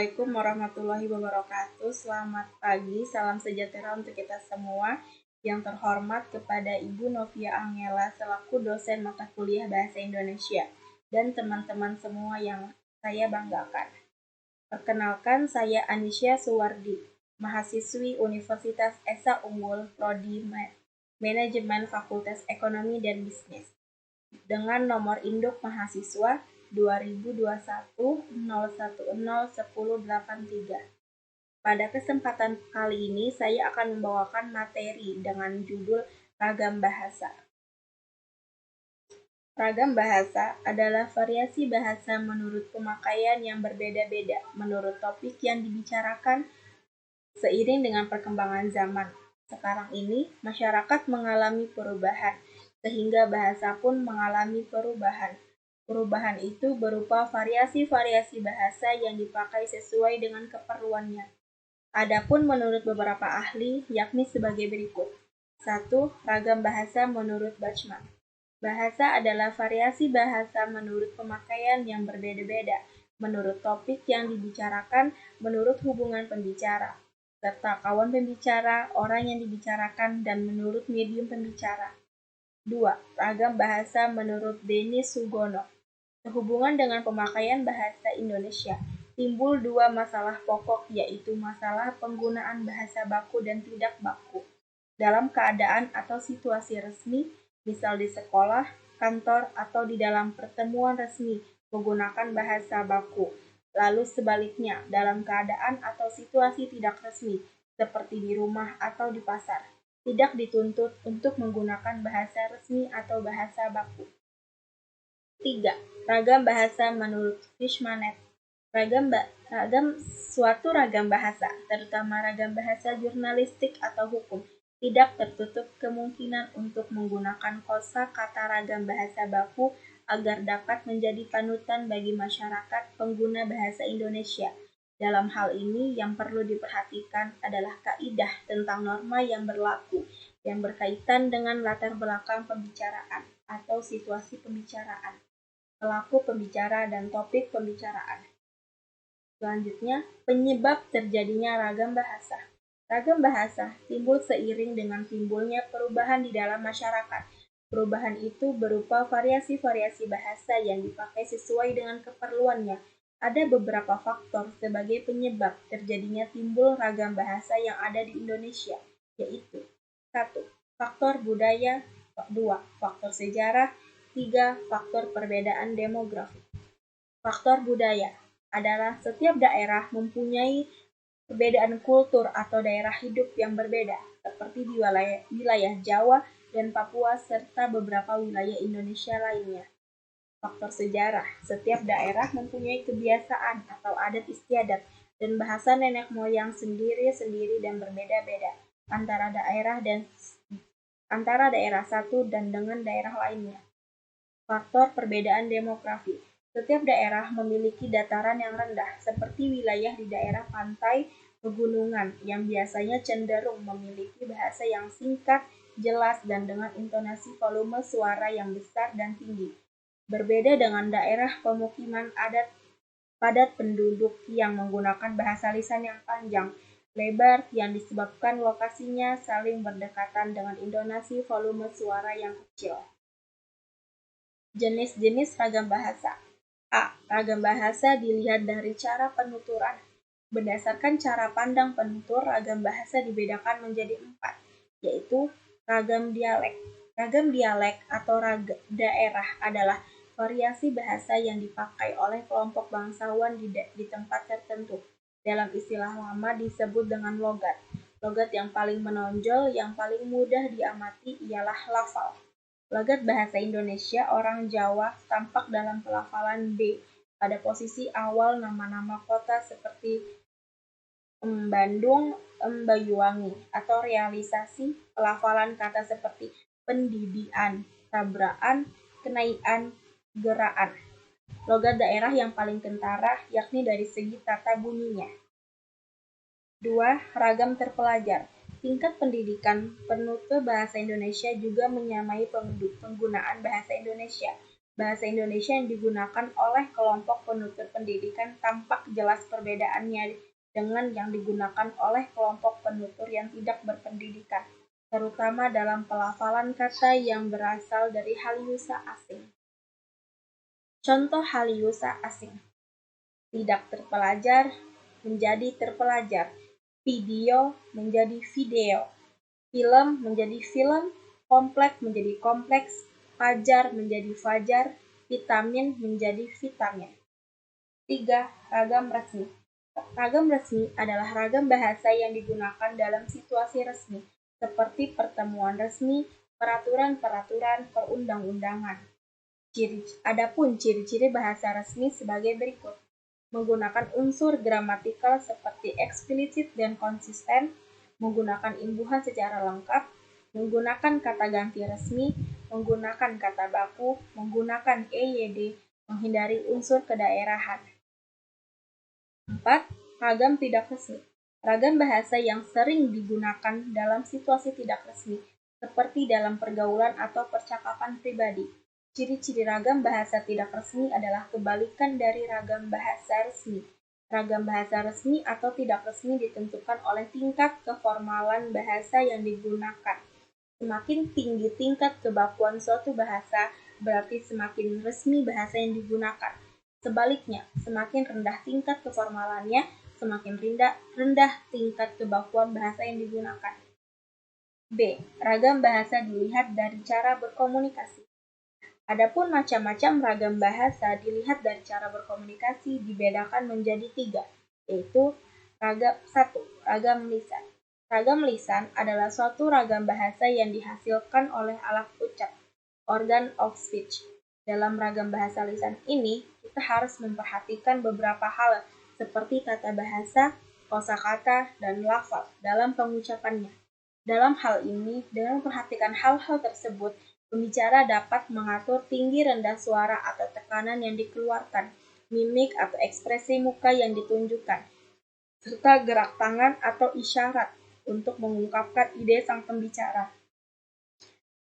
Assalamualaikum warahmatullahi wabarakatuh. Selamat pagi, salam sejahtera untuk kita semua. Yang terhormat kepada Ibu Novia Angela selaku dosen mata kuliah Bahasa Indonesia dan teman-teman semua yang saya banggakan. Perkenalkan, saya Anisya Suwardi, mahasiswi Universitas Esa Unggul, Prodi Manajemen Fakultas Ekonomi dan Bisnis, dengan nomor induk mahasiswa 2021-010-1083. Pada kesempatan kali ini, saya akan membawakan materi dengan judul Ragam Bahasa. Ragam bahasa adalah variasi bahasa menurut pemakaian yang berbeda-beda menurut topik yang dibicarakan seiring dengan perkembangan zaman. Sekarang ini, masyarakat mengalami perubahan, sehingga bahasa pun mengalami perubahan. Perubahan itu berupa variasi-variasi bahasa yang dipakai sesuai dengan keperluannya. Adapun menurut beberapa ahli, yakni sebagai berikut. 1. Ragam bahasa menurut Bachmann. Bahasa adalah variasi bahasa menurut pemakaian yang berbeda-beda, menurut topik yang dibicarakan, menurut hubungan pembicara, serta kawan pembicara, orang yang dibicarakan, dan menurut medium pembicara. 2. Ragam bahasa menurut Denis Sugono. Sehubungan dengan pemakaian bahasa Indonesia, timbul dua masalah pokok, yaitu masalah penggunaan bahasa baku dan tidak baku dalam keadaan atau situasi resmi, misal di sekolah, kantor, atau di dalam pertemuan resmi menggunakan bahasa baku. Lalu sebaliknya, dalam keadaan atau situasi tidak resmi, seperti di rumah atau di pasar, tidak dituntut untuk menggunakan bahasa resmi atau bahasa baku. 3. Ragam bahasa menurut Fishmanet. Suatu ragam bahasa, terutama ragam bahasa jurnalistik atau hukum, tidak tertutup kemungkinan untuk menggunakan kosakata ragam bahasa baku agar dapat menjadi panutan bagi masyarakat pengguna bahasa Indonesia. Dalam hal ini, yang perlu diperhatikan adalah kaidah tentang norma yang berlaku yang berkaitan dengan latar belakang pembicaraan atau situasi pembicaraan, pelaku pembicara, dan topik pembicaraan. Selanjutnya, penyebab terjadinya ragam bahasa. Ragam bahasa timbul seiring dengan timbulnya perubahan di dalam masyarakat. Perubahan itu berupa variasi-variasi bahasa yang dipakai sesuai dengan keperluannya. Ada beberapa faktor sebagai penyebab terjadinya timbul ragam bahasa yang ada di Indonesia, yaitu 1. Faktor budaya, 2. Faktor sejarah, 3. Faktor perbedaan demografi. Faktor budaya adalah setiap daerah mempunyai perbedaan kultur atau daerah hidup yang berbeda, seperti di wilayah Jawa dan Papua serta beberapa wilayah Indonesia lainnya. Faktor sejarah, setiap daerah mempunyai kebiasaan atau adat istiadat dan bahasa nenek moyang sendiri-sendiri dan berbeda-beda antara daerah satu dan dengan daerah lainnya. Faktor perbedaan demografi. Setiap daerah memiliki dataran yang rendah, seperti wilayah di daerah pantai pegunungan yang biasanya cenderung memiliki bahasa yang singkat, jelas, dan dengan intonasi volume suara yang besar dan tinggi. Berbeda dengan daerah pemukiman padat penduduk yang menggunakan bahasa lisan yang panjang, lebar, yang disebabkan lokasinya saling berdekatan dengan intonasi volume suara yang kecil. Jenis-jenis ragam bahasa. A. Ragam bahasa dilihat dari cara penuturan. Berdasarkan cara pandang penutur, ragam bahasa dibedakan menjadi 4, yaitu ragam dialek. Ragam dialek atau daerah adalah variasi bahasa yang dipakai oleh kelompok bangsawan di tempat tertentu. Dalam istilah lama disebut dengan logat. Logat yang paling menonjol, yang paling mudah diamati ialah lafal. Logat bahasa Indonesia orang Jawa tampak dalam pelafalan B pada posisi awal nama-nama kota seperti Bandung, Banyuwangi, atau realisasi pelafalan kata seperti pendidian, tabraan, kenaian, geraan. Logat daerah yang paling kentara yakni dari segi tata bunyinya. 2. Ragam terpelajar. Tingkat pendidikan penutur bahasa Indonesia juga menyamai penggunaan bahasa Indonesia. Bahasa Indonesia yang digunakan oleh kelompok penutur pendidikan tampak jelas perbedaannya dengan yang digunakan oleh kelompok penutur yang tidak berpendidikan, terutama dalam pelafalan kata yang berasal dari halieusa asing. Contoh halieusa asing. Tidak terpelajar menjadi terpelajar, video menjadi video, film menjadi film, kompleks menjadi kompleks, fajar menjadi fajar, vitamin menjadi vitamin. 3. Ragam resmi. Ragam resmi adalah ragam bahasa yang digunakan dalam situasi resmi, seperti pertemuan resmi, peraturan-peraturan perundang-undangan. Adapun ciri-ciri bahasa resmi sebagai berikut. Menggunakan unsur gramatikal seperti eksplisit dan konsisten, menggunakan imbuhan secara lengkap, menggunakan kata ganti resmi, menggunakan kata baku, menggunakan EYD, menghindari unsur kedaerahan. 4. Ragam tidak resmi. Ragam bahasa yang sering digunakan dalam situasi tidak resmi, seperti dalam pergaulan atau percakapan pribadi. Ciri-ciri ragam bahasa tidak resmi adalah kebalikan dari ragam bahasa resmi. Ragam bahasa resmi atau tidak resmi ditentukan oleh tingkat keformalan bahasa yang digunakan. Semakin tinggi tingkat kebakuan suatu bahasa, berarti semakin resmi bahasa yang digunakan. Sebaliknya, semakin rendah tingkat keformalannya, semakin rendah tingkat kebakuan bahasa yang digunakan. B. Ragam bahasa dilihat dari cara berkomunikasi. Adapun macam-macam ragam bahasa dilihat dari cara berkomunikasi dibedakan menjadi 3, yaitu 1. Ragam lisan. Ragam lisan adalah suatu ragam bahasa yang dihasilkan oleh alat ucap, organ of speech. Dalam ragam bahasa lisan ini, kita harus memperhatikan beberapa hal seperti tata bahasa, kosakata, dan lafaz dalam pengucapannya. Dalam hal ini, dengan memperhatikan hal-hal tersebut, pembicara dapat mengatur tinggi rendah suara atau tekanan yang dikeluarkan, mimik atau ekspresi muka yang ditunjukkan, serta gerak tangan atau isyarat untuk mengungkapkan ide sang pembicara.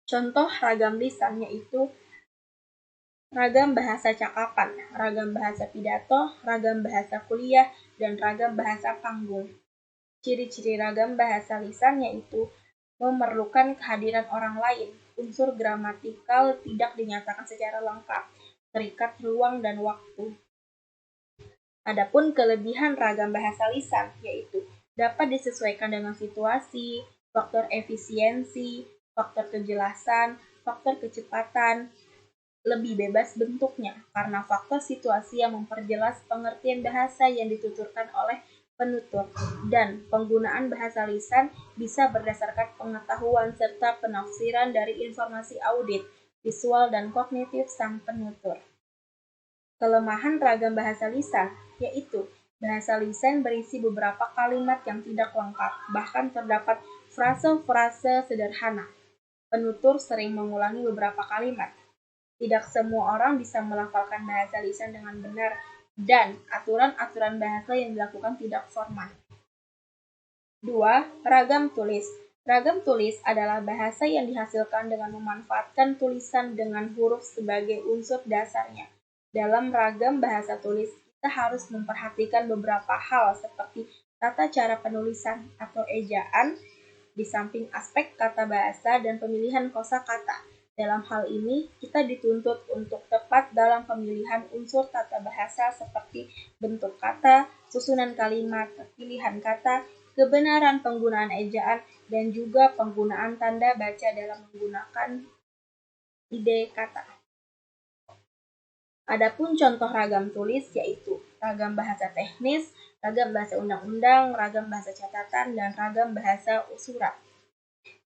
Contoh ragam lisan yaitu ragam bahasa cakapan, ragam bahasa pidato, ragam bahasa kuliah, dan ragam bahasa panggung. Ciri-ciri ragam bahasa lisan yaitu memerlukan kehadiran orang lain, unsur gramatikal tidak dinyatakan secara lengkap, terikat ruang dan waktu. Adapun kelebihan ragam bahasa lisan yaitu dapat disesuaikan dengan situasi, faktor efisiensi, faktor kejelasan, faktor kecepatan, lebih bebas bentuknya karena faktor situasi yang memperjelas pengertian bahasa yang dituturkan oleh penutur, dan penggunaan bahasa lisan bisa berdasarkan pengetahuan serta penafsiran dari informasi audit, visual, dan kognitif sang penutur. Kelemahan ragam bahasa lisan yaitu bahasa lisan berisi beberapa kalimat yang tidak lengkap, bahkan terdapat frase-frase sederhana. Penutur sering mengulangi beberapa kalimat. Tidak semua orang bisa melafalkan bahasa lisan dengan benar, dan aturan-aturan bahasa yang dilakukan tidak formal. 2. Ragam tulis. Ragam tulis adalah bahasa yang dihasilkan dengan memanfaatkan tulisan dengan huruf sebagai unsur dasarnya. Dalam ragam bahasa tulis, kita harus memperhatikan beberapa hal seperti tata cara penulisan atau ejaan, di samping aspek kata bahasa dan pemilihan kosakata. Dalam hal ini, kita dituntut untuk tepat dalam pemilihan unsur tata bahasa seperti bentuk kata, susunan kalimat, pilihan kata, kebenaran penggunaan ejaan, dan juga penggunaan tanda baca dalam menggunakan ide kata. Adapun contoh ragam tulis yaitu ragam bahasa teknis, ragam bahasa undang-undang, ragam bahasa catatan, dan ragam bahasa surat.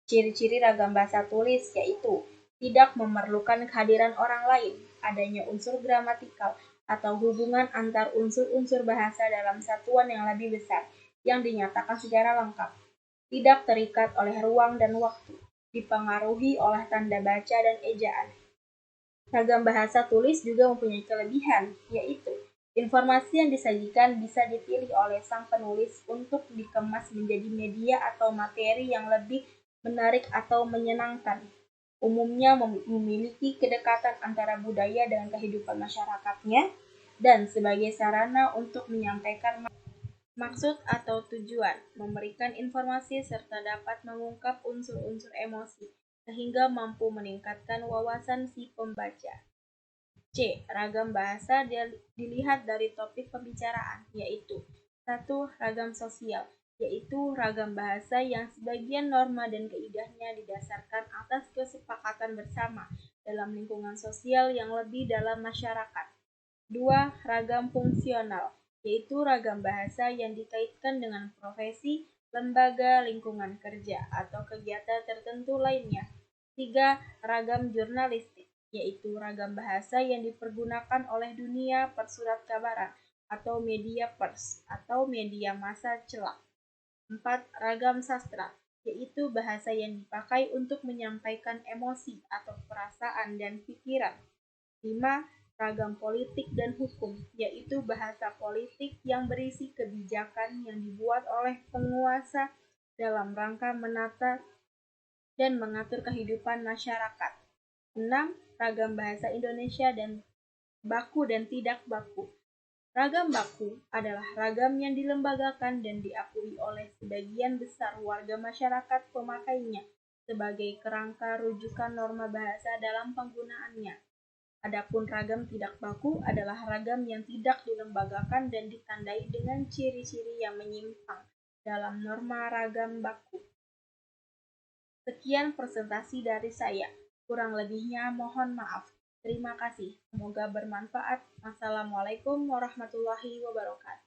Ciri-ciri ragam bahasa tulis yaitu tidak memerlukan kehadiran orang lain, adanya unsur gramatikal atau hubungan antar unsur-unsur bahasa dalam satuan yang lebih besar yang dinyatakan secara lengkap, tidak terikat oleh ruang dan waktu, dipengaruhi oleh tanda baca dan ejaan. Ragam bahasa tulis juga mempunyai kelebihan, yaitu informasi yang disajikan bisa dipilih oleh sang penulis untuk dikemas menjadi media atau materi yang lebih menarik atau menyenangkan. umumnya memiliki kedekatan antara budaya dengan kehidupan masyarakatnya, dan sebagai sarana untuk menyampaikan maksud atau tujuan, memberikan informasi serta dapat mengungkap unsur-unsur emosi, sehingga mampu meningkatkan wawasan si pembaca. C. Ragam bahasa dilihat dari topik pembicaraan, yaitu 1. Ragam sosial, yaitu ragam bahasa yang sebagian norma dan kaidahnya didasarkan atas kesepakatan bersama dalam lingkungan sosial yang lebih dalam masyarakat. 2. Ragam fungsional, yaitu ragam bahasa yang dikaitkan dengan profesi, lembaga, lingkungan kerja, atau kegiatan tertentu lainnya. 3. Ragam jurnalistik, yaitu ragam bahasa yang dipergunakan oleh dunia persurat kabaran atau media pers atau media massa celak. 4. Ragam sastra, yaitu bahasa yang dipakai untuk menyampaikan emosi atau perasaan dan pikiran. 5. Ragam politik dan hukum, yaitu bahasa politik yang berisi kebijakan yang dibuat oleh penguasa dalam rangka menata dan mengatur kehidupan masyarakat. 6. Ragam bahasa Indonesia dan baku dan tidak baku. Ragam baku adalah ragam yang dilembagakan dan diakui oleh sebagian besar warga masyarakat pemakainya sebagai kerangka rujukan norma bahasa dalam penggunaannya. Adapun ragam tidak baku adalah ragam yang tidak dilembagakan dan ditandai dengan ciri-ciri yang menyimpang dalam norma ragam baku. Sekian presentasi dari saya. Kurang lebihnya mohon maaf. Terima kasih. Semoga bermanfaat. Wassalamualaikum warahmatullahi wabarakatuh.